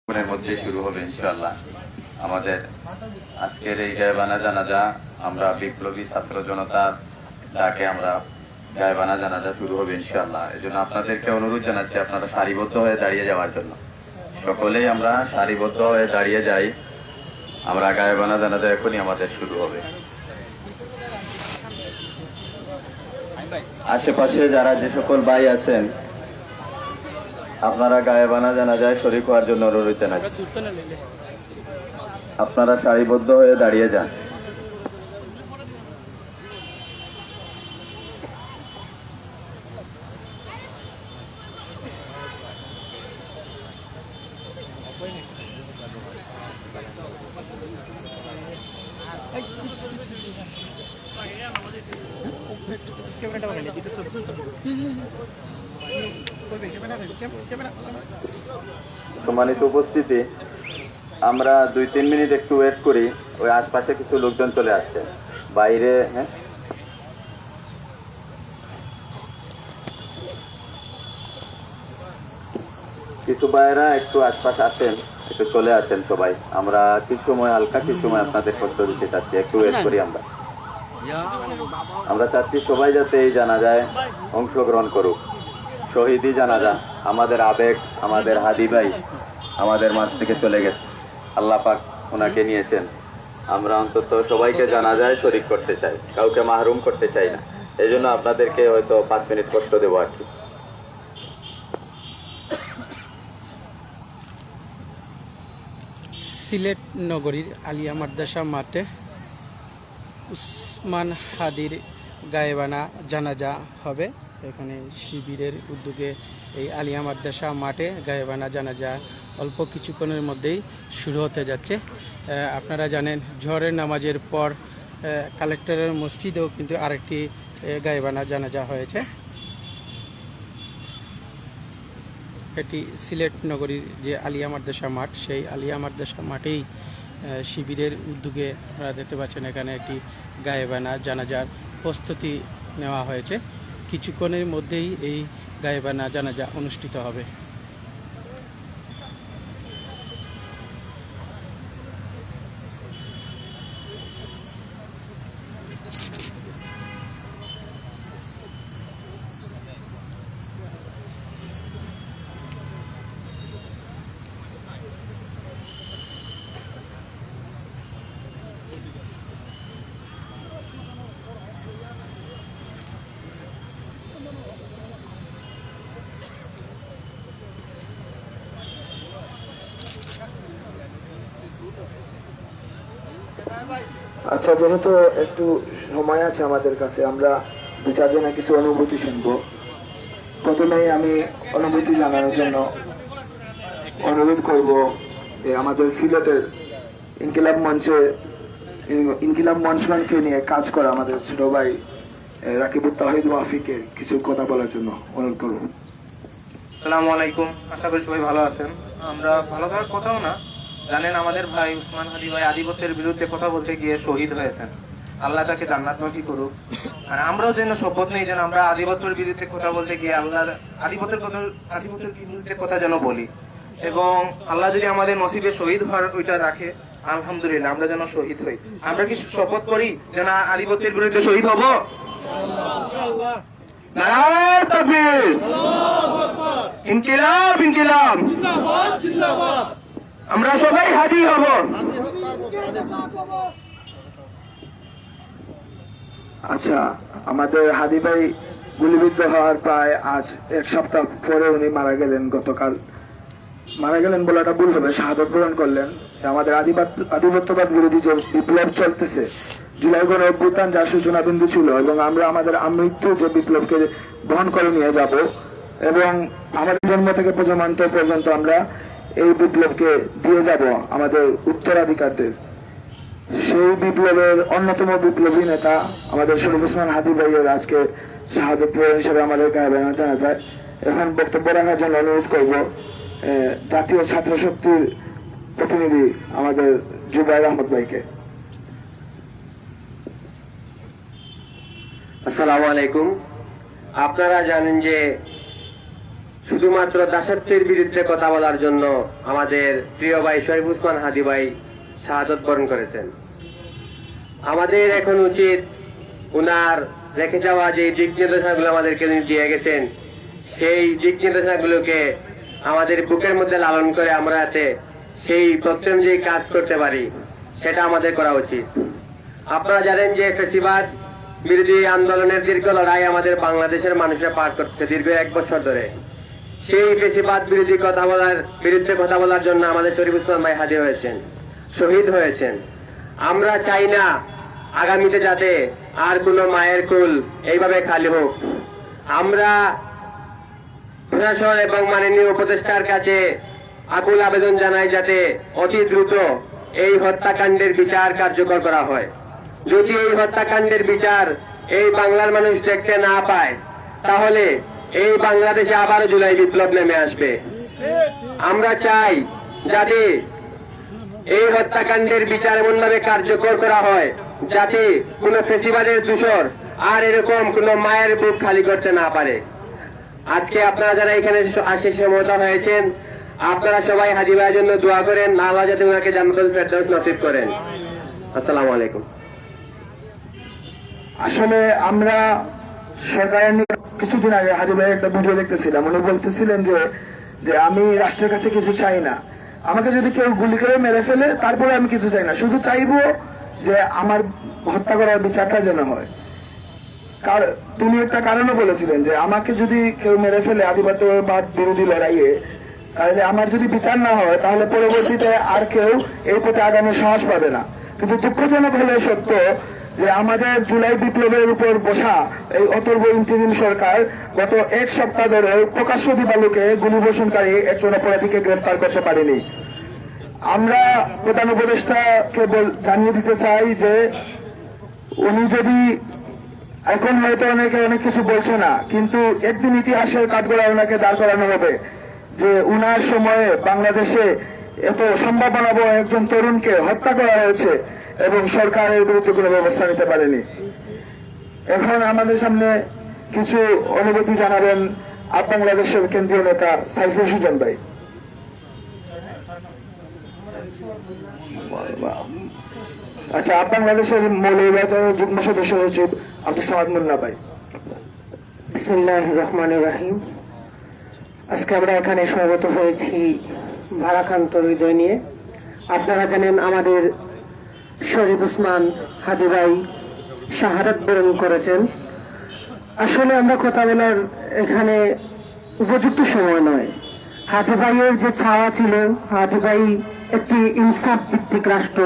এর মধ্যে শুরু হবে ইনশাআল্লাহ। আমাদের আজকের এই গায়েবানা জানাজা আমরা বিপ্লবী ছাত্র জনতার ডাকে আমরা গায়েবানা জানাজা শুরু হবে ইনশাআল্লাহ। এই জন্য আপনাদেরকে অনুরোধ জানাচ্ছি আপনারা সারিবদ্ধ হয়ে দাঁড়িয়ে যাওয়ার জন্য। সকলেই আমরা সারিবদ্ধ হয়ে দাঁড়িয়ে যাই। আমরা গায়েবানা জানাজা এখনই আমাদের শুরু হবে। আশেপাশে যারা যে সকল ভাই আছেন আপনারা গায়েবানা জানাজায় শরীক হওয়ার জন্য অনুরোধ জানাচ্ছি। আপনারা সারিবদ্ধ হয়ে দাঁড়িয়ে যান। সম্মানিত উপস্থিতি, আমরা 2-3 মিনিট একটু ওয়েট করি। ওই আশপাশে কিছু লোকজন চলে আসছে বাইরে। হ্যাঁ, কিছু ভাইয়েরা একটু আশপাশ আসেন, একটু চলে আসেন সবাই। আমরা কিছু সময় হালকা কিছু সময় আপনাদের কষ্ট দিতে চাচ্ছি, একটু ওয়েট করি। আমরা চাচ্ছি সবাই যাতে এই জানাজায় অংশগ্রহণ করুক। শহীদি জানাজা, আমাদের আবেগ, আমাদের হাদি ভাই আমাদের মাঝ থেকে চলে গেছে, আল্লাহ পাক ওনাকে নিয়েছেন। আমরা অন্তত সবাইকে জানাজায় শরীক করতে চাই, কাউকে মাহরুম করতে চাই না। এই জন্য আপনাদেরকে হয়তো 5 মিনিট কষ্ট দেবো আর কি। সিলেট নগরীর আলিয়া মাদ্রাসা মাঠে উসমান হাদির গায়েবানা জানাজা হবে। এখানে শিবিরের উদ্যোগে এই আলিয়া মাদ্রাসা মাঠে গায়েবানা জানাজা অল্প কিছুক্ষণের মধ্যেই শুরু হতে যাচ্ছে। আপনারা জানেন জোহরের নামাজের পর কালেক্টরের মসজিদেও কিন্তু আরেকটি গায়েবানা জানাজা হয়েছে। এটি সিলেট নগরীর যে আলিয়া মাদ্রাসা মাঠ, সেই আলিয়া মাদ্রাসা মাঠেই শিবিরের উদ্যোগে আপনারা দেখতে পাচ্ছেন এখানে একটি গায়েবানা জানাজার প্রস্তুতি নেওয়া হয়েছে। কিছুক্ষণের মধ্যেই এই গায়েবানা জানাজা অনুষ্ঠিত হবে। আচ্ছা, যেহেতু একটু সময় আছে আমাদের কাছে, আমরা 2-4 জনের কিছু অনুভূতি শুনবো। প্রথমেই আমি অনুভূতি জানানোর জন্য অনুরোধ করব আমাদের সিলেটের ইনকিলাব মঞ্চকে নিয়ে কাজ করা আমাদের ছোট ভাই রাকিবুত তাওহীদ ওয়াফিকে কিছু কথা বলার জন্য অনুরোধ করব। আসসালামু আলাইকুম, আশা করি সবাই ভালো আছেন। আমরা ভালো থাকার কথাও না, জানেন আমাদের ভাই উসমান হাদি ভাই আধিপত্যের বিরুদ্ধে কথা বলতে গিয়ে শহীদ হয়েছেন। আল্লাহ তাকে জান্নাতবাসী করুক। আর আমরাও যেন শপথ নেই যেন আমরা আধিপত্যের বিরুদ্ধে কথা বলতে গিয়ে আল্লাহর আধিপত্যের বিরুদ্ধে কথা যেন বলি, এবং আল্লাহ যদি আমাদের নসিবে শহীদ হওয়ার ওইটা রাখে, আলহামদুলিল্লাহ আমরা যেন শহীদ হই। আমরা কি শপথ করি যেন আধিপত্যের বিরুদ্ধে শহীদ হব? নারায়ে তাকবীর, ইনকিলাব ইনকিলাব, আমরা সবাই হাদি হব। আচ্ছা, আমাদের হাদি ভাই গুলিবিদ্ধ হওয়ার প্রায় আজ 1 সপ্তাহ পরে উনি মারা গেলেন। গতকাল মারা গেলেন বলাটা ভুল হবে, শাহাদত বরণ করলেন। আমাদের আধিপত্যবাদ বিরোধী যে বিপ্লব চলতেছে, জুলাই গণ অভ্যুত্থান যার সূচনা বিন্দু ছিল, এবং আমরা আমাদের আমৃত্যু যে বিপ্লবকে বহন করে নিয়ে যাব, এবং আমাদের জন্ম থেকে প্রজন্মান্তর পর্যন্ত আমরা এই বিপ্লবকে দিয়ে যাব আমাদের উত্তরাধিকারদের। সেই বিপ্লবের অন্যতম বিপ্লবী নেতা আমাদের শরীফ ওসমান হাদি ভাইয়ের আজকে শাহাদত বরণ হিসেবে আমাদের গায়েবানা জানাজায় এখন বক্তব্য রাখার জন্য অনুরোধ করব জাতীয় ছাত্র শক্তির প্রতিনিধি আমাদের জুবাইর আহমদ ভাইকে। আসসালামু আলাইকুম। আপনারা জানেন যে শুধুমাত্র দাসত্বের বিরুদ্ধে কথা বলার জন্য আমাদের প্রিয় ভাই শহীদ উসমান হাদি ভাই শাহাদত বরণ করেছেন। আমাদের এখন উচিত উনার রেখে যাওয়া যে দিক নির্দেশনাগুলো আমাদেরকে দিয়ে গেছেন, সেই দিক নির্দেশনাগুলোকে আমাদের বুকের মধ্যে লালন করে আমরা যাতে সেই তথ্য অনুযায়ী কাজ করতে পারি, সেটা আমাদের করা উচিত। আপনারা জানেন যে ফ্যাসিবাদ বিরোধী আন্দোলনের দীর্ঘ লড়াই আমাদের বাংলাদেশের মানুষরা পার করছে দীর্ঘ 1 বছর ধরে। সেই ফ্যাসিবাদ বিরোধী বিরুদ্ধে কথা বলার জন্য আমাদের শরীফ উসমান ভাই হাজির হয়েছেন, শহীদ হয়েছেন। আমরা চাই না আগামীতে যাতে আর কোনো মায়ের কুল এইভাবে খালি হোক। আমরা প্রশাসন এবং মাননীয় উপদেষ্টার কাছে আকুল আবেদন জানাই যাতে অতি দ্রুত এই হত্যাকাণ্ডের বিচার কার্যকর করা হয়। যদি এই হত্যাকাণ্ডের বিচার এই বাংলার মানুষ দেখতে না পায়, তাহলে এই বাংলাদেশে আবারও জুলাই বিপ্লব নেমে আসবে। আমরা চাই যাতে এই হত্যাকাণ্ডের বিচার এমনভাবে কার্যকর করা হয় যাতে কোন ফেসিবাদের দূষর আর এরকম কোন মায়ের বুক খালি করতে না পারে। আজকে আপনারা যারা এখানে আসে সমবেত হয়েছেন, আপনারা সবাই হাদি ভাইয়ের জন্য দোয়া করেন, আল্লাহ যাতে ওনাকে জান্নাতুল ফেরদাউস নসিব করেন। আসসালামু আলাইকুম। আসলে আমরা সরকারের কিছুদিন আগে হাজি ভাইয়ের একটা ভিডিও দেখতেছিলাম, উনি বলতেছিলেন যে আমি রাষ্ট্রের কাছে কিছু চাই না, আমাকে যদি কেউ গুলি করে মেরে ফেলে তারপরে আমি কিছু চাই না, শুধু চাইবো যে আমার হত্যা করার বিচারটা যেন হয়। তিনি একটা কারণও বলেছিলেন যে আমাকে যদি কেউ মেরে ফেলে আধিপত্যবাদ বিরোধী লড়াইয়ে, তাহলে আমার যদি বিচার না হয় তাহলে পরবর্তীতে আর কেউ এই পথে আগানোর সাহস পাবে না। কিন্তু দুঃখজনক হলে সত্য যে আমাদের জুলাই বিপ্লবের উপর বসা এই অপূর্ব ইন্টারিম সরকার গত 1 সপ্তাহ ধরে প্রকাশ্য দিবালোকে গুলিবর্ষণকারী একজন অপরাধীকে গ্রেফতার করতে পারেনি। আমরা প্রধান উপদেষ্টাকে জানিয়ে দিতে চাই যে উনি যদি এখন হয়তো অনেকে অনেক কিছু বলছে না, কিন্তু একদিন ইতিহাসের কাঠগড়ায় ওনাকে দাঁড় করানো হবে যে উনার সময়ে বাংলাদেশে এত সম্ভাবনাবহ একজন তরুণকে হত্যা করা হয়েছে এবং সরকারের বিরুদ্ধে কোনো ব্যবস্থা নিতে পারেনি। এখন আমাদের সামনে কিছু অনুভূতি জানাবেন আপ বাংলাদেশের কেন্দ্রীয় নেতা সাইফুল সুজন ভাই। আচ্ছা, আপ বাংলাদেশের মৌলভীবাজারের যুগ্ম সদস্য সচিব আব্দুল সামাদ মুন্না ভাই। বিসমিল্লাহির রহমানির রহিম। আজকে আমরা এখানে সমবেত হয়েছি ভারাক্রান্ত হৃদয় নিয়ে। আপনারা জানেন আমাদের শরীফ উসমান হাদি ভাই শাহাদাত বরণ করেছেন। আসলে আমরা কথা বলার এখানে উপযুক্ত সময় নয়। হাদি ভাইয়ের যে ছায়া ছিল, হাদি ভাই একটি ইনসাফ ভিত্তিক রাষ্ট্র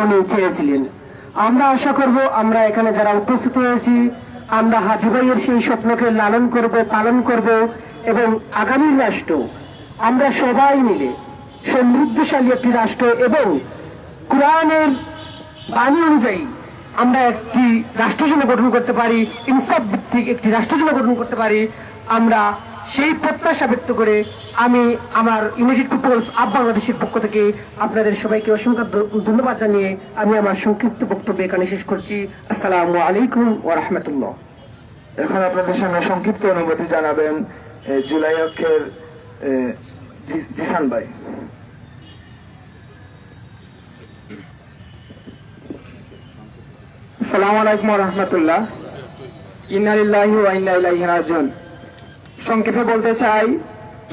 উনি চেয়েছিলেন। আমরা আশা করব আমরা এখানে যারা উপস্থিত হয়েছি, আমরা হাদি ভাইয়ের সেই স্বপ্নকে লালন করব, পালন করব এবং আগামী রাষ্ট্র আমরা সবাই মিলে সমৃদ্ধশালী একটি রাষ্ট্র এবং কোরআনের বাণী অনুযায়ী আমরা একটি রাষ্ট্র যেন গঠন করতে পারি, ইনসাফ ভিত্তিক একটি রাষ্ট্র যেন গঠন করতে পারি, আমরা সেই প্রত্যাশা ব্যক্ত করে আমি আমার ইউনাইটেড পিপলস আপ বাংলাদেশের পক্ষ থেকে আপনাদের সবাইকে অসংখ্য ধন্যবাদ জানিয়ে আমি আমার সংক্ষিপ্ত বক্তব্য এখানে শেষ করছি। আসসালামু আলাইকুম ওয়া রাহমাতুল্লাহ। এখন আপনাদের সামনে সংক্ষিপ্ত অনুভূতি জানাবেন জুলাই অক্ষের জিসান ভাই। আসসালামু আলাইকুম ওয়া রাহমাতুল্লাহ। ইন্না লিল্লাহি ওয়া ইন্না ইলাইহি রাজিউন। সংক্ষেপে বলতে চাই,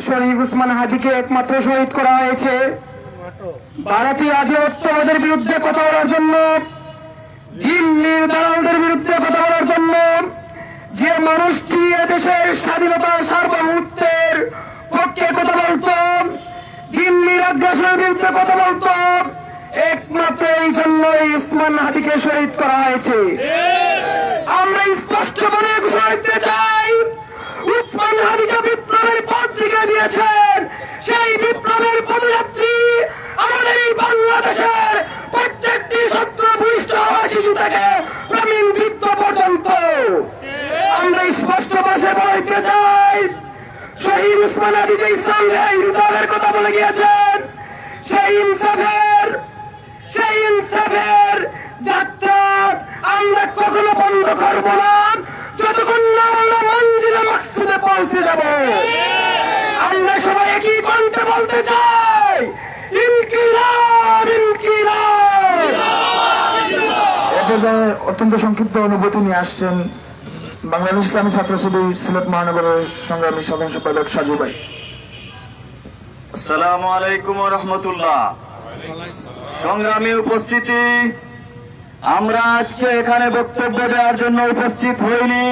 শরীফ উসমান হাদিকে একমাত্র শহীদ করা হয়েছে ভারতীয় আধিপত্যবাদের বিরুদ্ধে কথা বলার জন্য, দিল্লির দালালদের বিরুদ্ধে কথা বলার জন্য। যে মানুষটি এদেশের স্বাধীনতার সার্বভৌমত্বের পক্ষে কথা বলত, দিল্লির আগ্রাসনের বিরুদ্ধে কথা বলত, একমাত্র এই জন্যই উসমান হাদিকে শহীদ করা হয়েছে। আমরা স্পষ্ট বলে ঘোষণা দিতে চাই, উসমান হাদি যে বিপ্লবের পথ থেকে দিয়েছেন, সেই বিপ্লবের পদযাত্রী আমাদের এই বাংলাদেশের প্রত্যেকটি সত্যপুষ্ট শিশু থেকে প্রবীণ বৃদ্ধ পর্যন্ত। আমরা স্পষ্ট ভাষায় বলতে চাই, শহীদ উসমান হাদি যে ইনসাফের কথা বলে গিয়েছেন, সেই ইনসাফের যাত্রা আমরা কখনো বন্ধ করব না যতক্ষণ না আমরা মঞ্জিলে মাকসুদে পৌঁছে যাব। আমরা সবাই একই কণ্ঠে বলতে চাই, ইনকিলাব ইনকিলাব। এ পর্যায়ে অত্যন্ত সংক্ষিপ্ত অনুভূতি নিয়ে আসছেন বাংলাদেশ ইসলামী ছাত্র শিবির সিলেট মহানগরের সংগ্রামী সাধারণ সম্পাদক সাজু ভাই। আসসালামু আলাইকুম ওয়া রাহমাতুল্লাহ। সংগ্রামী উপস্থিতি, আমরা আজকে এখানে বক্তব্য দেওয়ার জন্য উপস্থিত হইনি,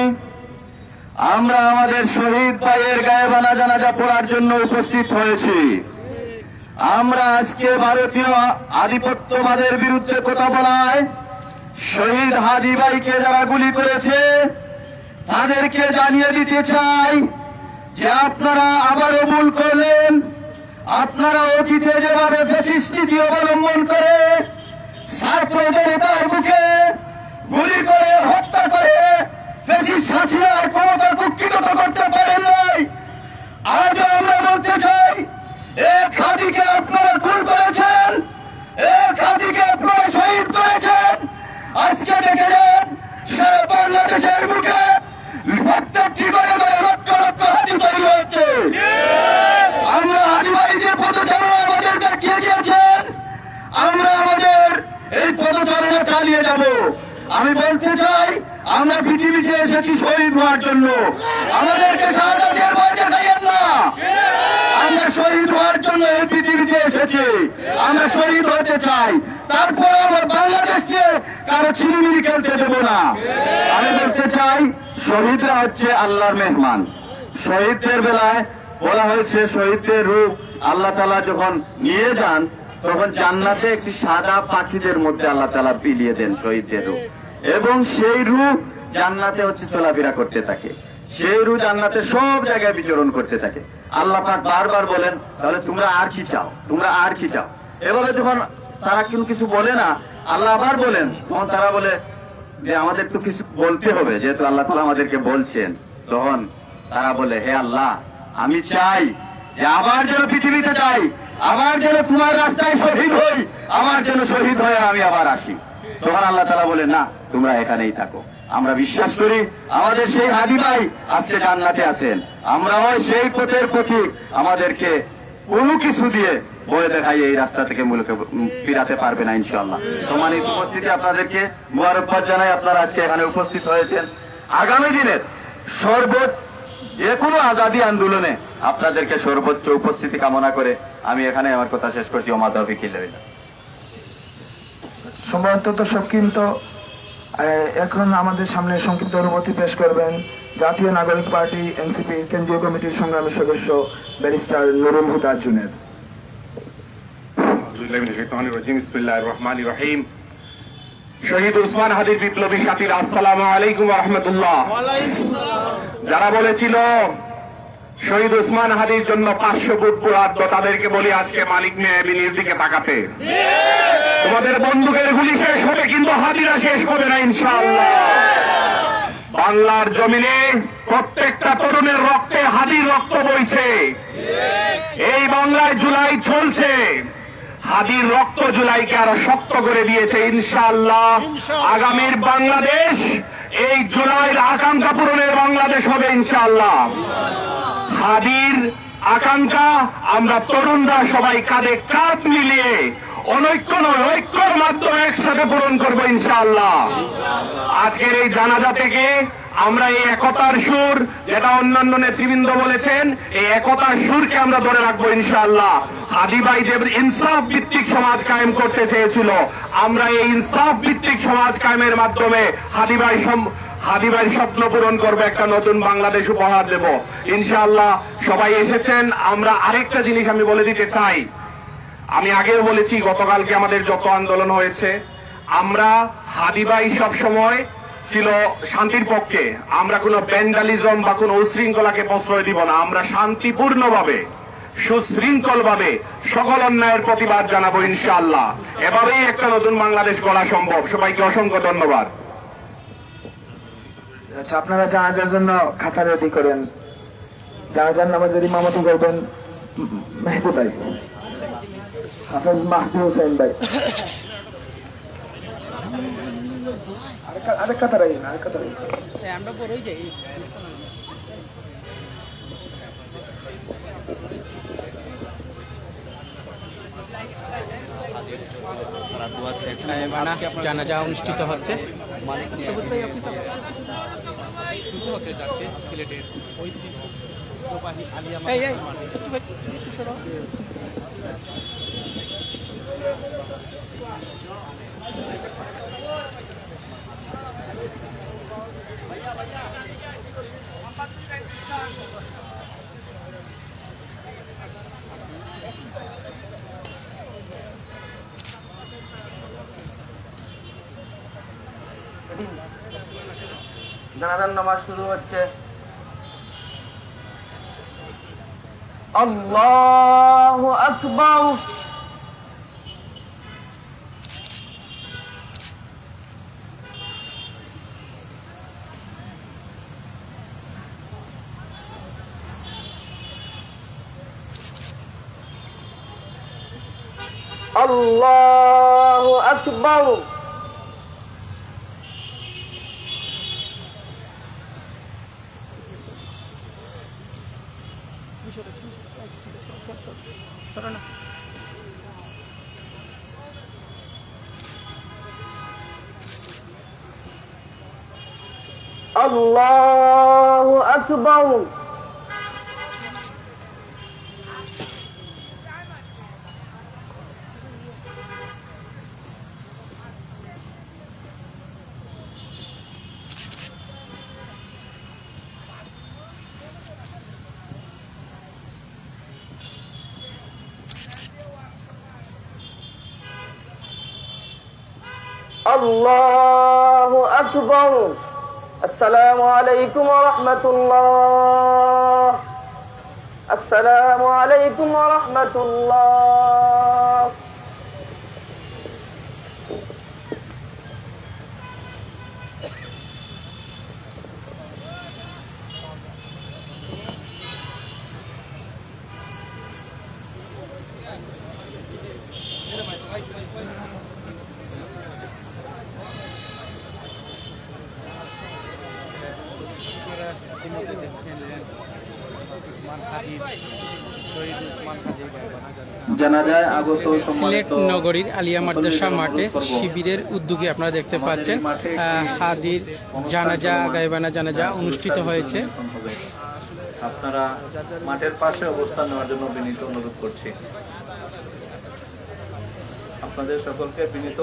আমরা আমাদের শহীদ ভাইয়ের গায়েবানা জানাজা পড়ার জন্য উপস্থিত হয়েছি। আমরা আজকে ভারতীয় আধিপত্যবাদের বিরুদ্ধে কথা বলায় শহীদ হাদি ভাইকে যারা গুলি করেছে তাদেরকে জানিয়ে দিতে চাই যে আপনারা আবারও ভুল করলেন। আপনারা অতীতে যেভাবে ফ্যাসিস্ট নীতি অবলম্বন করে ছাত্র জনতার বুকে গুলি করে হত্যা করে ফ্যাসিস্ট হাসিনার ক্ষমতা কুক্ষিগত করতে পারেন নাই, আজও আমরা বলতে চাই এক হাদিকে আপনারা খুন করেছেন, এক হাদিকে আপনারা শহীদ করেছেন। আজকে দেখে যান সারা বাংলাদেশের বুকে প্রত্যেকটি করে করে লক্ষ লক্ষ হাদি তৈরি হচ্ছে। আমরা হাদি ভাইদের পদচারণা আমাদের দেখিয়ে দিয়েছেন, আমরা আমাদের এই পদচারণা চালিয়ে যাব। আমি বলতে চাই আমরা পৃথিবীতে এসেছি শহীদ হওয়ার জন্য, আমাদেরকে শাহাদাতের ভয় দেখাইয়েন না। আমরা শহীদ হওয়ার জন্য এই পৃথিবীতে এসেছি, আমরা শহীদ হতে চাই। তারপরে আমরা বাংলাদেশকে কারো ছিনিমিনি খেলতে দেবো না। আমি বলতে চাই শহীদরা হচ্ছে আল্লাহর মেহমান। শহীদদের বেলায় বলা হয়েছে শহীদদের রূপ আল্লাহ তাআলা যখন নিয়ে যান তখন জান্নাতে একটি সাদা পাখিদের মধ্যে আল্লাহ তাআলা বিলিয়ে দেন শহীদদের রূপ, এবং সেই রূপ জান্নাতে হচ্ছে চলাফেরা করতে থাকে, সেই রূপ জান্নাতে সব জায়গায় বিচরণ করতে থাকে। আল্লাহ পাক বারবার বলেন তাহলে তোমরা আর কি চাও, তোমরা আর কি চাও। এভাবে যখন তারা কিছু বলে না, আল্লাহ আবার বলেন, তখন তারা বলে যে আমাদের তো কিছু বলতে হবে, যেহেতু আল্লাহ তাআলা আমাদেরকে বলছেন। তখন তারা বলে হে আল্লাহ, আমি চাই যে আবার যেন পৃথিবীতে চাই, আবার যেন তোমার রাস্তায় শহীদ হই, আবার যেন শহীদ হয়ে আমি আবার আসি। তখন আল্লাহ তাআলা বলে না, তোমরা এখানেই থাকো। আমরা বিশ্বাস করি আমাদের সেই হাদি ভাই আজকে জান্নাতে আছেন, আমরাও সেই পথের পথিক। আমাদেরকে কোনো কিছু দিয়ে বয়ে দেখাই এই রাস্তা থেকে মূলকে ফিরাতে পারবে না ইনশাআল্লাহ। সম্মানিত উপস্থিতি, আপনাদেরকে মুবারকবাদ জানাই, আপনারা আজকে এখানে উপস্থিত হয়েছেন। আগামী দিনের যে কোনো আজাদী আন্দোলনে আপনাদেরকে সর্বোচ্চ উপস্থিতি কামনা করে আমি এখানে আমার কথা শেষ করছি। ওমা তৌফিক ইল্লা বিল্লাহ। সম্ভবত দর্শক, কিন্তু এখন আমাদের সামনে সংক্ষিপ্ত অনুভূতি পেশ করবেন জাতীয় নাগরিক পার্টি এনসিপি কেন্দ্রীয় কমিটির সংগ্রামী সদস্য ব্যারিস্টার নুরুল হুদা জুনেদ। বিসমিল্লাহির রহমানির রহিম। শহীদ উসমান হাদির বিপ্লবী সাথীরা, আসসালামু আলাইকুম ওয়া রাহমাতুল্লাহ। যারা বলেছিল শহীদ উসমান হাদির জন্য 500 ফুট বরাদ্দ, তাদেরকে বলি আজকে মালিক মেহবিনীর দিকে তাকাতে। তোমাদের বন্দুকের গুলি শেষ হবে, কিন্তু হাদিরা শেষ হবে না ইনশাআল্লাহ। বাংলার জমিনে প্রত্যেকটা তরুণের রক্তে হাদির রক্ত বইছে। এই বাংলায় জুলাই চলছে, হাদির রক্ত জুলাইকে আরো শক্ত করে দিয়েছে ইনশাআল্লাহ। আগামীর বাংলাদেশ এই জুলাইয়ের আকাঙ্ক্ষা পূরণের বাংলাদেশ হবে ইনশাআল্লাহ। হাদির আকাঙ্ক্ষা আমরা তরুণরা সবাই কাঁধে কাঁধ মিলিয়ে অনৈক্য নয় ঐক্যর মাধ্যমে একসাথে পূরণ করবো ইনশাআল্লাহ। আজকের এই জানাজা থেকে আমরা এই একতার সুর, যেটা অন্যান্য নেতৃবৃন্দ বলেছেন, এই একতার সুরকে আমরা ধরে রাখবো ইনশাআল্লাহ। হাদি ভাই যে ইনসাফ ভিত্তিক সমাজ কায়েম করতে চেয়েছিল, আমরা এই ইনসাফ ভিত্তিক সমাজ কায়েমের মাধ্যমে হাদি ভাই স্বপ্ন পূরণ করবো, একটা নতুন বাংলাদেশ উপহার দেব ইনশাআল্লাহ। সবাই এসেছেন। আমরা আরেকটা জিনিস আমি বলে দিতে চাই, আমি আগেও বলেছি, গতকালকে আমাদের যত আন্দোলন হয়েছে, আমরা হাদি ভাই সবসময় ছিল শান্তির পক্ষে। আমরা কোনো ভ্যান্ডালিজম বা কোনো উশৃঙ্খলাকে প্রশ্রয় দিব না। আমরা শান্তিপূর্ণভাবে সুশৃঙ্খলভাবে সকল অন্যায়ের প্রতিবাদ জানাবো ইনশাআল্লাহ। এভাবেই একটা নতুন বাংলাদেশ গড়া সম্ভব। সবাইকে অসংখ্য ধন্যবাদ। আচ্ছা, আপনারা জানাজার জন্য খাতা রেডি করেন। জানাজার নামাজের ইমামতি করবেন মেহেদি ভাই, হাফেজ মাহদি হোসেন ভাই। আরেক কথা রাখি না, আরেক কথা রাখি। আমরা বড়ই যাই। গায়েবানা জানাজা অনুষ্ঠিত হচ্ছে। এই, এই, একটু ভাই, একটু সরাও। জানাজার নামাজ শুরু হচ্ছে। আল্লাহু আকবার। আল্লাহু আকবার। আল্লাহু আকবার। আল্লাহু আকবার। আসসালামু আলাইকুম ওয়া রাহমাতুল্লাহ। আসসালামু আলাইকুম ওয়া রাহমাতুল্লাহ। জানাজায় আগত সিলেট নগরীর আলিয়া মাদ্রাসা মাঠে শিবিরের উদ্যোগে আপনারা দেখতে পাচ্ছেন হাদির জানাজা গায়েবানা জানাজা অনুষ্ঠিত হয়েছে। আপনারা মাঠের পাশে অবস্থান নেওয়ার জন্য বিনীত অনুরোধ করছি। আপনাদের সকলকে বিনীত